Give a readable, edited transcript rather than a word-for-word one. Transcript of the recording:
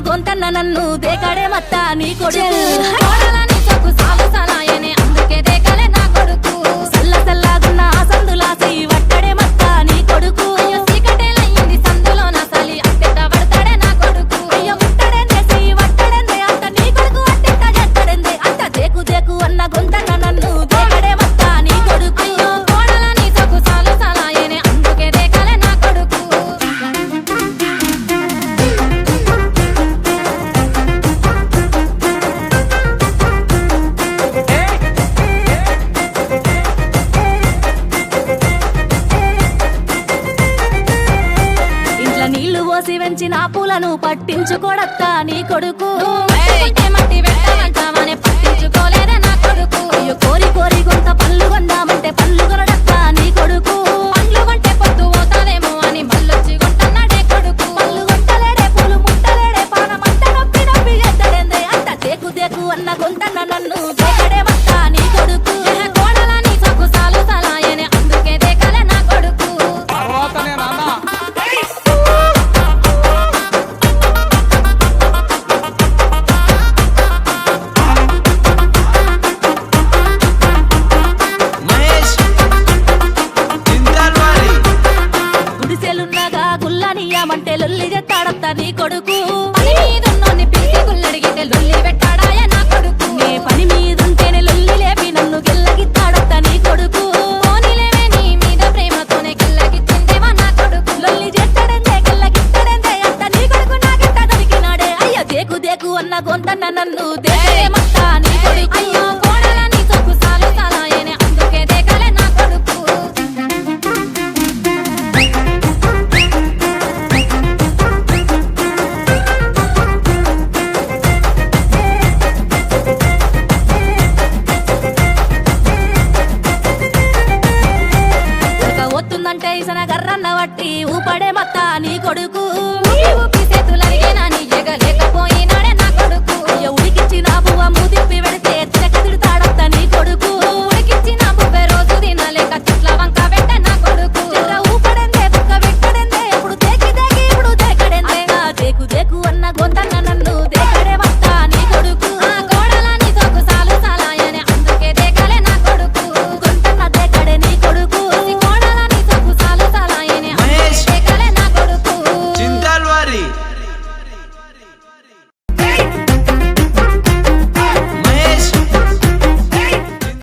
గొంతన్న నన్ను దేకడే మత్త నీ కొడుకు అందుకే దేకలే నా కొడుకు సల్ల సల్లాగున్న ఆ సందులాసి వట్టడే మత్త నీ కొడుకు చీకటేలయ్యింది సందులో నా సలి అట్టెట్ట పడతాడే నా కొడుకు అయ్య ముట్టడేసి వట్టడందే అంత నీ కొడుకు అట్టెట్ట జట్టడందే అంత దేకు దేకు అన్న గొంతన్న నన్ను దేకడే మత్త నీ కొడుకు కోడలని సొక్కు సాలు సలాయనే అందుకే దేకలే నా కొడుకు నీళ్లు పోసి వెంచిన పూలను పట్టించుకోడత్తా నీ కొడుకు మట్టి పెట్టమంటామని పట్టించుకోలేదే నా కొడుకు అయ్యో కోరి కోరి కొంత పళ్ళు కొందామంటే పళ్ళు కొనడత్తా నీ కొడుకు పండ్లు కొంటే పొద్దు పోతాదేమో అని మళ్ళొచ్చి కొంటున్నాడే కొడుకు పళ్ళు కొంటలేడే పూలు ముట్టలేడే పానమంట నొప్పి నొప్పి ఎద్దడేందే అంత దేకు దేకు అన్న గొంతన్న నన్ను దేకడే వస్తా నీ కొడుకు కోడలని సొక్కు సాలు సలాయనే అందుకే దేకలే నా కొడుకు గుడిసెలున్నగా గుల్లనియమంటే లొల్లి చెత్తాడత్తా నీ కొడుకు పని మీదున్నోన్ని పిలిచి గుల్లడిగితే లొల్లి పెట్టాడాయ నా కొడుకు నే పని మీదుంటేనే లొల్లి లేపి నన్ను గిల్లగిత్తాడత్తా నీ కొడుకు పోనీలేవే నీ మీద ప్రేమతోనే గిల్లగిచ్చిందేవా నా కొడుకు లొల్లి చేస్తాడందే గిల్లగిస్తాడందే అంత నీ కొడుకు నాకెట్ట దొరికినాడే అయ్యో దేకు దేకు అన్న గొంతన్న నన్ను దేకలే మత్తా నీ కొడుకు అయ్యో కోడలని సొక్కు సాలు సలాయనే అందుకే దేకలే నా కొడుకు వస్తుందంటే ఇసన గర్రన్న వట్టి ఊపడే మత్త నీ కొడుకు